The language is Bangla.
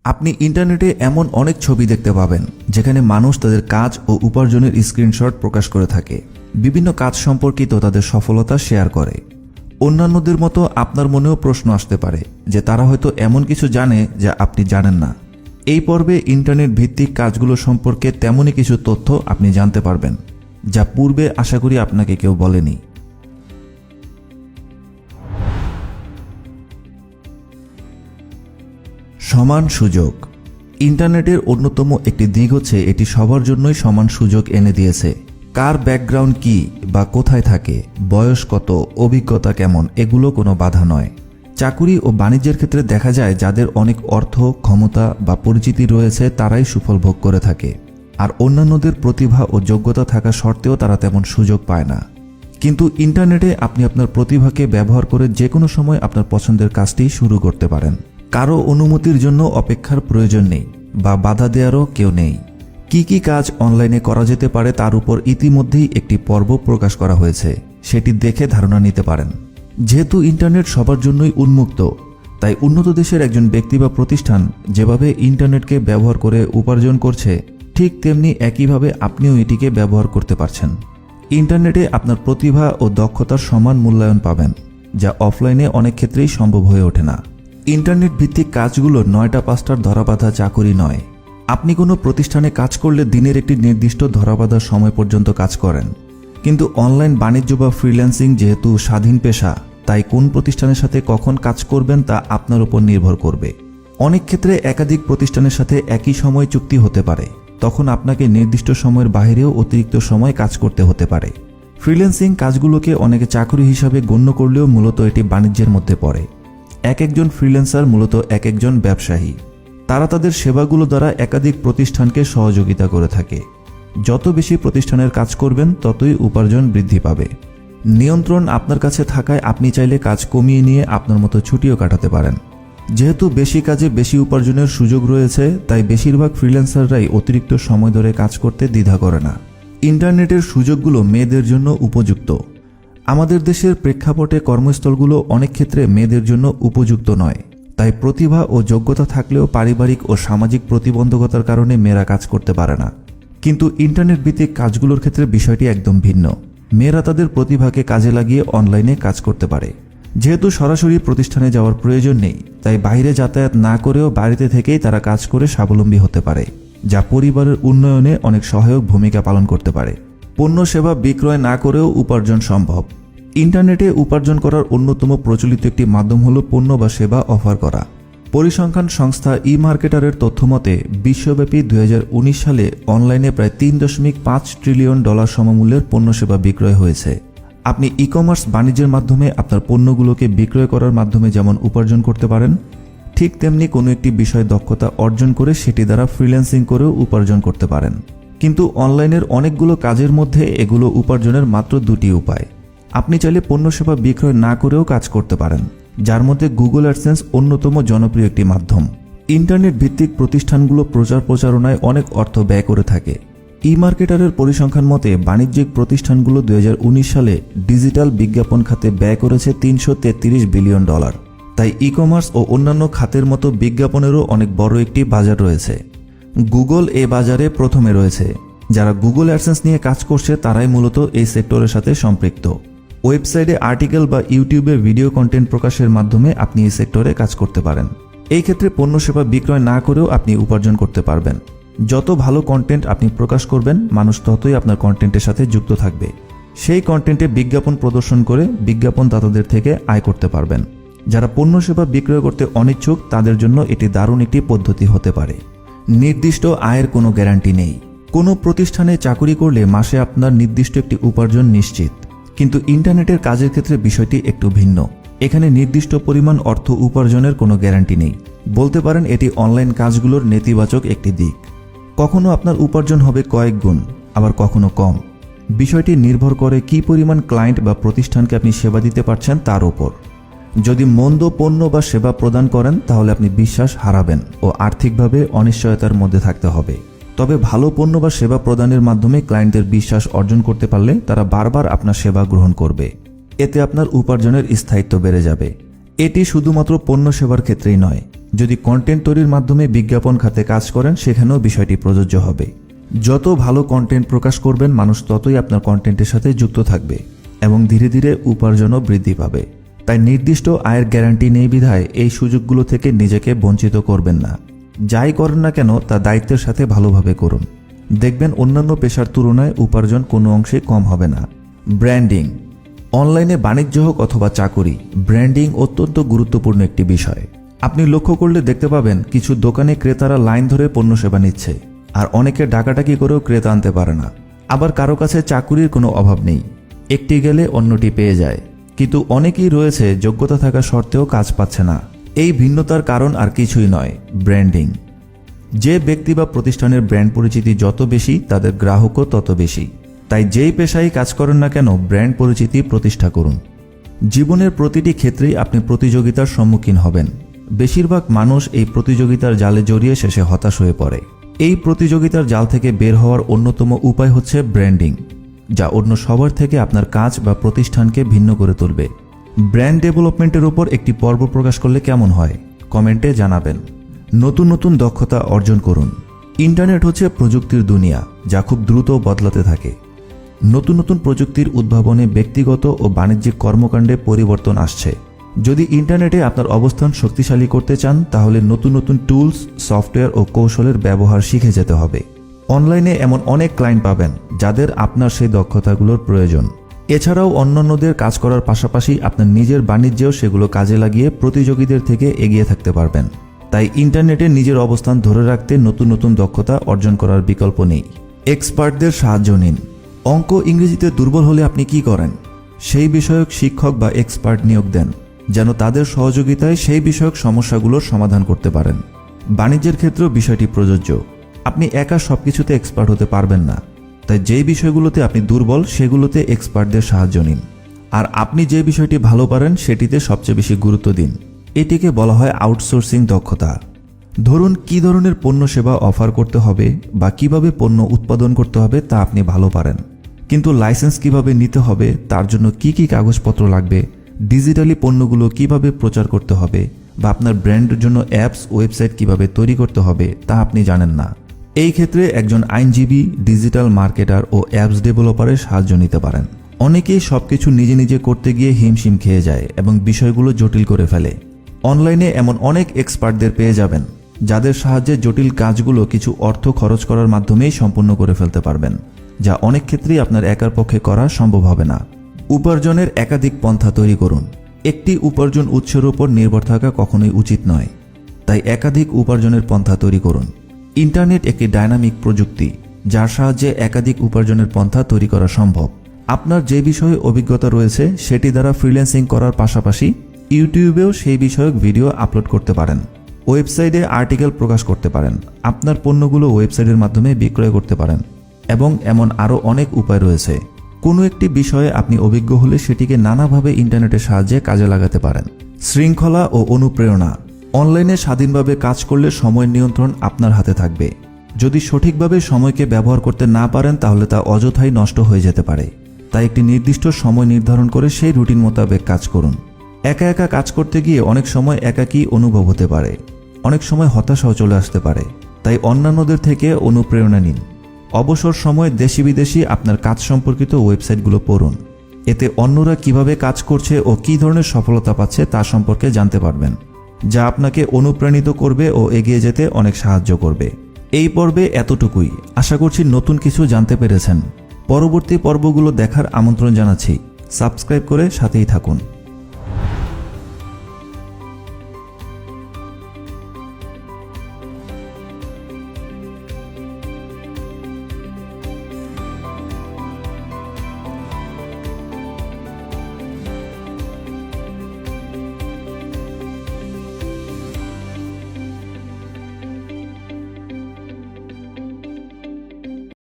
আপনি ইন্টারনেটে এমন অনেক ছবি দেখতে পাবেন যেখানে মানুষ তাদের কাজ ও উপার্জনের স্ক্রিনশট প্রকাশ করে থাকে, বিভিন্ন কাজ সম্পর্কিত তাদের সফলতা শেয়ার করে। অন্যান্যদের মতো আপনার মনেও প্রশ্ন আসতে পারে যে তারা হয়তো এমন কিছু জানে যা আপনি জানেন না। এই পর্বে ইন্টারনেট ভিত্তিক কাজগুলো সম্পর্কে তেমনই কিছু তথ্য আপনি জানতে পারবেন যা পূর্বে আশা করি আপনাকে কেউ বলেনি। সমান সুযোগ। ইন্টারনেটের অন্যতম একটি দিক হচ্ছে এটি সবার জন্যই সমান সুযোগ এনে দিয়েছে। কার ব্যাকগ্রাউন্ড কি বা কোথায় থাকে, বয়স কত, অভিজ্ঞতা কেমন, এগুলো কোনো বাধা নয়। চাকুরি ও বাণিজ্যের ক্ষেত্রে দেখা যায় যাদের অনেক অর্থ, ক্ষমতা বা পরিচিতি রয়েছে তারাই সুফল ভোগ করে থাকে, আর অন্যান্যদের প্রতিভা ও যোগ্যতা থাকা সত্ত্বেও তারা তেমন সুযোগ পায় না। কিন্তু ইন্টারনেটে আপনি আপনার প্রতিভাকে ব্যবহার করে যে কোনো সময় আপনার পছন্দের কাজটি শুরু করতে পারেন। কারো অনুমতির জন্য অপেক্ষার প্রয়োজন নেই বা বাধা দেওয়ারও কেউ নেই। কি কি কাজ অনলাইনে করা যেতে পারে তার উপর ইতিমধ্যেই একটি পর্ব প্রকাশ করা হয়েছে, সেটি দেখে ধারণা নিতে পারেন। যেহেতু ইন্টারনেট সবার জন্যই উন্মুক্ত, তাই উন্নত দেশের একজন ব্যক্তি বা প্রতিষ্ঠান যেভাবে ইন্টারনেটকে ব্যবহার করে উপার্জন করছে, ঠিক তেমনি একইভাবে আপনিও এটিকে ব্যবহার করতে পারছেন। ইন্টারনেটে আপনার প্রতিভা ও দক্ষতার সমান মূল্যায়ন পাবেন, যা অফলাইনে অনেক ক্ষেত্রেই সম্ভব হয়ে ওঠে না। ইন্টারনেট ভিত্তিক কাজগুলো ৯টা ৫টার ধরাবাঁধা চাকুরি নয়। আপনি কোনো প্রতিষ্ঠানে কাজ করলে দিনের একটি নির্দিষ্ট ধরাবাঁধা সময় পর্যন্ত কাজ করেন, কিন্তু অনলাইন বাণিজ্য বা ফ্রিল্যান্সিং যেহেতু স্বাধীন পেশা, তাই কোন প্রতিষ্ঠানের সাথে কখন কাজ করবেন তা আপনার উপর নির্ভর করবে। অনেক ক্ষেত্রে একাধিক প্রতিষ্ঠানের সাথে একই সময় চুক্তি হতে পারে, তখন আপনাকে নির্দিষ্ট সময়ের বাইরেও অতিরিক্ত সময় কাজ করতে হতে পারে। ফ্রিল্যান্সিং কাজগুলোকে অনেকে চাকরি হিসাবে গণ্য করলেও মূলত এটি বাণিজ্যের মধ্যে পড়ে। এক একজন ফ্রিল্যান্সার মূলত এক একজন ব্যবসায়ী। তারা তাদের সেবাগুলো দ্বারা একাধিক প্রতিষ্ঠানকে সহযোগিতা করে থাকে। যত বেশি প্রতিষ্ঠানের কাজ করবেন ততই উপার্জন বৃদ্ধি পাবে। নিয়ন্ত্রণ আপনার কাছে থাকায় আপনি চাইলে কাজ কমিয়ে নিয়ে আপনার মতো ছুটিও কাটাতে পারেন। যেহেতু বেশি কাজে বেশি উপার্জনের সুযোগ রয়েছে, তাই বেশিরভাগ ফ্রিল্যান্সাররাই অতিরিক্ত সময় ধরে কাজ করতে দ্বিধা করে না। ইন্টারনেটের সুযোগগুলো মেয়েদের জন্য উপযুক্ত। আমাদের দেশের প্রেক্ষাপটে কর্মস্থলগুলো অনেক ক্ষেত্রে মেয়েদের জন্য উপযুক্ত নয়, তাই প্রতিভা ও যোগ্যতা থাকলেও পারিবারিক ও সামাজিক প্রতিবন্ধকতার কারণে মেয়েরা কাজ করতে পারে না। কিন্তু ইন্টারনেট ভিত্তিক কাজগুলোর ক্ষেত্রে বিষয়টি একদম ভিন্ন। মেয়েরা তাদের প্রতিভাকে কাজে লাগিয়ে অনলাইনে কাজ করতে পারে। যেহেতু সরাসরি প্রতিষ্ঠানে যাওয়ার প্রয়োজন নেই, তাই বাইরে যাতায়াত না করেও বাড়িতে থেকেই তারা কাজ করে স্বাবলম্বী হতে পারে, যা পরিবারের উন্নয়নে অনেক সহায়ক ভূমিকা পালন করতে পারে। পণ্য সেবা বিক্রয় না করেও উপার্জন সম্ভব। ইন্টারনেটে উপার্জন করার অন্যতম প্রচলিত একটি মাধ্যম হল পণ্য বা সেবা অফার করা। পরিসংখ্যান সংস্থা ই-মার্কেটারের তথ্যমতে বিশ্বব্যাপী ২০১৯ সালে অনলাইনে প্রায় $৩.৫ ট্রিলিয়ন সমমূল্যের পণ্য সেবা বিক্রয় হয়েছে। আপনি ই-কমার্স বাণিজ্যের মাধ্যমে আপনার পণ্যগুলোকে বিক্রয় করার মাধ্যমে যেমন উপার্জন করতে পারেন, ঠিক তেমনি কোনো একটি বিষয়ে দক্ষতা অর্জন করে সেটি দ্বারা ফ্রিল্যান্সিং করেও উপার্জন করতে পারেন। কিন্তু অনলাইনের অনেকগুলো কাজের মধ্যে এগুলো উপার্জনের মাত্র ২টি উপায়। আপনি চাইলে পণ্য সেবা বিক্রয় না করেও কাজ করতে পারেন, যার মধ্যে গুগল অ্যাডসেন্স অন্যতম জনপ্রিয় একটি মাধ্যম। ইন্টারনেট ভিত্তিক প্রতিষ্ঠানগুলো প্রচারণায় অনেক অর্থ ব্যয় করে থাকে। ই-মার্কেটারের পরিসংখ্যান মতে বাণিজ্যিক প্রতিষ্ঠানগুলো ২০১৯ সালে ডিজিটাল বিজ্ঞাপন খাতে ব্যয় করেছে $৩৩৩ বিলিয়ন। তাই ই-কমার্স ও অন্যান্য খাতের মতো বিজ্ঞাপনেরও অনেক বড় একটি বাজার রয়েছে। গুগল এ বাজারে প্রথমে রয়েছে। যারা গুগল অ্যাডসেন্স নিয়ে কাজ করছে তারাই মূলত এই সেক্টরের সাথে সম্পৃক্ত। ওয়েবসাইটে আর্টিকেল বা ইউটিউবে ভিডিও কন্টেন্ট প্রকাশের মাধ্যমে আপনি এই সেক্টরে কাজ করতে পারেন। এই ক্ষেত্রে পণ্য সেবা বিক্রয় না করেও আপনি উপার্জন করতে পারবেন। যত ভালো কন্টেন্ট আপনি প্রকাশ করবেন, মানুষ ততই আপনার কন্টেন্টের সাথে যুক্ত থাকবে। সেই কন্টেন্টে বিজ্ঞাপন প্রদর্শন করে বিজ্ঞাপনদাতাদের থেকে আয় করতে পারবেন। যারা পণ্য সেবা বিক্রয় করতে অনিচ্ছুক তাদের জন্য এটি দারুণ একটি পদ্ধতি হতে পারে। নির্দিষ্ট আয়ের কোনো গ্যারান্টি নেই। কোনো প্রতিষ্ঠানে চাকুরি করলে মাসে আপনার নির্দিষ্ট একটি উপার্জন নিশ্চিত, কিন্তু ইন্টারনেটের কাজের ক্ষেত্রে বিষয়টি একটু ভিন্ন। এখানে নির্দিষ্ট পরিমাণ অর্থ উপার্জনের কোনো গ্যারান্টি নেই। বলতে পারেন এটি অনলাইন কাজগুলোর নেতিবাচক একটি দিক। কখনো আপনার উপার্জন হবে কয়েক গুণ, আবার কখনো কম। বিষয়টি নির্ভর করে কী পরিমাণ ক্লায়েন্ট বা প্রতিষ্ঠানকে আপনি সেবা দিতে পারছেন তার উপর। যদি মন্দ পণ্য বা সেবা প্রদান করেন তাহলে আপনি বিশ্বাস হারাবেন ও আর্থিকভাবে অনিশ্চয়তার মধ্যে থাকতে হবে। তবে ভালো পণ্য বা সেবা প্রদানের মাধ্যমে ক্লায়েন্টদের বিশ্বাস অর্জন করতে পারলে তারা বারবার আপনার সেবা গ্রহণ করবে। এতে আপনার উপার্জনের স্থায়িত্ব বেড়ে যাবে। এটি শুধুমাত্র পণ্য সেবার ক্ষেত্রেই নয়, যদি কন্টেন্ট তৈরির মাধ্যমে বিজ্ঞাপন খাতে কাজ করেন সেখানেও বিষয়টি প্রযোজ্য হবে। যত ভালো কন্টেন্ট প্রকাশ করবেন মানুষ ততই আপনার কন্টেন্টের সাথে যুক্ত থাকবে এবং ধীরে ধীরে উপার্জনও বৃদ্ধি পাবে। তাই নির্দিষ্ট আয়ের গ্যারান্টি নেই বিধায় এই সুযোগগুলো থেকে নিজেকে বঞ্চিত করবেন না। যাই করেন না কেন তা দায়িত্বের সাথে ভালোভাবে করুন। দেখবেন অন্যান্য পেশার তুলনায় উপার্জন কোনো অংশে কম হবে না। ব্র্যান্ডিং। অনলাইনে বাণিজ্য হোক অথবা চাকুরি, ব্র্যান্ডিং অত্যন্ত গুরুত্বপূর্ণ একটি বিষয়। আপনি লক্ষ্য করলে দেখতে পাবেন কিছু দোকানে ক্রেতারা লাইন ধরে পণ্য সেবা নিচ্ছে, আর অনেকে ডাকাডাকি করেও ক্রেতা আনতে পারে না। আবার কারো কাছে চাকুরির কোনো অভাব নেই, একটি গেলে অন্যটি পেয়ে যায়। কিন্তু অনেকেই রয়েছে যোগ্যতা থাকা সত্ত্বেও কাজ পাচ্ছে না। এই ভিন্নতার কারণ আর কিছুই নয়, ব্র্যান্ডিং। যে ব্যক্তি বা প্রতিষ্ঠানের ব্র্যান্ড পরিচিতি যত বেশি তাদের গ্রাহকও তত বেশি। তাই যেই পেশায় কাজ করেন না কেন ব্র্যান্ড পরিচিতি প্রতিষ্ঠা করুন। জীবনের প্রতিটি ক্ষেত্রেই আপনি প্রতিযোগিতার সম্মুখীন হবেন। বেশিরভাগ মানুষ এই প্রতিযোগিতার জালে জড়িয়ে শেষে হতাশ হয়ে পড়ে। এই প্রতিযোগিতার জাল থেকে বের হওয়ার অন্যতম উপায় হচ্ছে ব্র্যান্ডিং, যা অন্য সবার থেকে আপনার কাজ বা প্রতিষ্ঠানকে ভিন্ন করে তুলবে। ব্র্যান্ড ডেভেলপমেন্টের উপর একটি পর্ব প্রকাশ করলে কেমন হয় কমেন্টে জানাবেন। নতুন নতুন দক্ষতা অর্জন করুন। ইন্টারনেট হচ্ছে প্রযুক্তির দুনিয়া, যা খুব দ্রুত বদলাতে থাকে। নতুন নতুন প্রযুক্তির উদ্ভাবনে ব্যক্তিগত ও বাণিজ্যিক কর্মকাণ্ডে পরিবর্তন আসছে। যদি ইন্টারনেটে আপনার অবস্থান শক্তিশালী করতে চান তাহলে নতুন নতুন টুলস, সফটওয়্যার ও কৌশলের ব্যবহার শিখে যেতে হবে। অনলাইনে এমন অনেক ক্লায়েন্ট পাবেন যাদের আপনার সেই দক্ষতাগুলোর প্রয়োজন। এছাড়াও অন্যান্যদের কাজ করার পাশাপাশি আপনার নিজের বাণিজ্যেও সেগুলো কাজে লাগিয়ে প্রতিযোগীদের থেকে এগিয়ে থাকতে পারবেন। তাই ইন্টারনেটে নিজের অবস্থান ধরে রাখতে নতুন নতুন দক্ষতা অর্জন করার বিকল্প নেই। এক্সপার্টদের সাহায্য নিন। অঙ্ক ইংরেজিতে দুর্বল হলে আপনি কি করেন? সেই বিষয়ক শিক্ষক বা এক্সপার্ট নিয়োগ দেন, যেন তাদের সহযোগিতায় সেই বিষয়ক সমস্যাগুলোর সমাধান করতে পারেন। বাণিজ্যের ক্ষেত্রেও বিষয়টি প্রযোজ্য। আপনি একা সবকিছুতে এক্সপার্ট হতে পারবেন না, তাই যেই বিষয়গুলোতে আপনি দুর্বল সেগুলোতে এক্সপার্টদের সাহায্য নিন। আর আপনি যে বিষয়টি ভালো পারেন সেটিতে সবচেয়ে বেশি গুরুত্ব দিন। এটিকে বলা হয় আউটসোর্সিং দক্ষতা। ধরুন কী ধরনের পণ্য সেবা অফার করতে হবে বা কিভাবে পণ্য উৎপাদন করতে হবে তা আপনি ভালো পারেন, কিন্তু লাইসেন্স কিভাবে নিতে হবে, তার জন্য কি কি কাগজপত্র লাগবে, ডিজিটালি পণ্যগুলো কিভাবে প্রচার করতে হবে বা আপনার ব্র্যান্ডের জন্য অ্যাপস, ওয়েবসাইট কিভাবে তৈরি করতে হবে তা আপনি জানেন না। এই ক্ষেত্রে একজন আইনজীবী, ডিজিটাল মার্কেটার ও অ্যাপস ডেভেলপারের সাহায্য নিতে পারেন। অনেকেই সবকিছু নিজে নিজে করতে গিয়ে হিমশিম খেয়ে যায় এবং বিষয়গুলো জটিল করে ফেলে। অনলাইনে এমন অনেক এক্সপার্টদের পেয়ে যাবেন যাদের সাহায্যে জটিল কাজগুলো কিছু অর্থ খরচ করার মাধ্যমেই সম্পূর্ণ করে ফেলতে পারবেন, যা অনেক ক্ষেত্রেই আপনার একার পক্ষে করা সম্ভব হবে না। উপার্জনের একাধিক পন্থা তৈরি করুন। একটি উপার্জন উৎসের উপর নির্ভর থাকা কখনোই উচিত নয়, তাই একাধিক উপার্জনের পন্থা তৈরি করুন। ইন্টারনেট একটি ডাইনামিক প্রযুক্তি, যার সাহায্যে একাধিক উপার্জনের পন্থা তৈরি করা সম্ভব। আপনার যে বিষয়ে অভিজ্ঞতা রয়েছে সেটি দ্বারা ফ্রিল্যান্সিং করার পাশাপাশি ইউটিউবেও সেই বিষয়ক ভিডিও আপলোড করতে পারেন। ওয়েবসাইটে আর্টিকেল প্রকাশ করতে পারেন। আপনার পণ্যগুলো ওয়েবসাইটের মাধ্যমে বিক্রয় করতে পারেন এবং এমন আরও অনেক উপায় রয়েছে। কোনো একটি বিষয়ে আপনি অভিজ্ঞ হলে সেটিকে নানাভাবে ইন্টারনেটের সাহায্যে কাজে লাগাতে পারেন। শৃঙ্খলা ও অনুপ্রেরণা। অনলাইনে স্বাধীনভাবে কাজ করলে সময় নিয়ন্ত্রণ আপনার হাতে থাকবে। যদি সঠিকভাবে সময়কে ব্যবহার করতে না পারেন তাহলে তা অযথাই নষ্ট হয়ে যেতে পারে। তাই একটি নির্দিষ্ট সময় নির্ধারণ করে সেই রুটিন মোতাবেক কাজ করুন। একা একা কাজ করতে গিয়ে অনেক সময় একাকী অনুভব হতে পারে, অনেক সময় হতাশাও চলে আসতে পারে। তাই অন্যান্যদের থেকে অনুপ্রেরণা নিন। অবসর সময় দেশি বিদেশি আপনার কাজ সম্পর্কিত ওয়েবসাইটগুলো পড়ুন। এতে অন্যরা কিভাবে কাজ করছে ও কী ধরনের সফলতা পাচ্ছে তা সম্পর্কে জানতে পারবেন, যা আপনাকে অনুপ্রাণিত করবে ও এগিয়ে যেতে অনেক সাহায্য করবে। এই পর্বে এতটুকুই। আশা করছি নতুন কিছু জানতে পেরেছেন। পরবর্তী পর্বগুলো দেখার আমন্ত্রণ জানাচ্ছি। সাবস্ক্রাইব করে সাথেই থাকুন।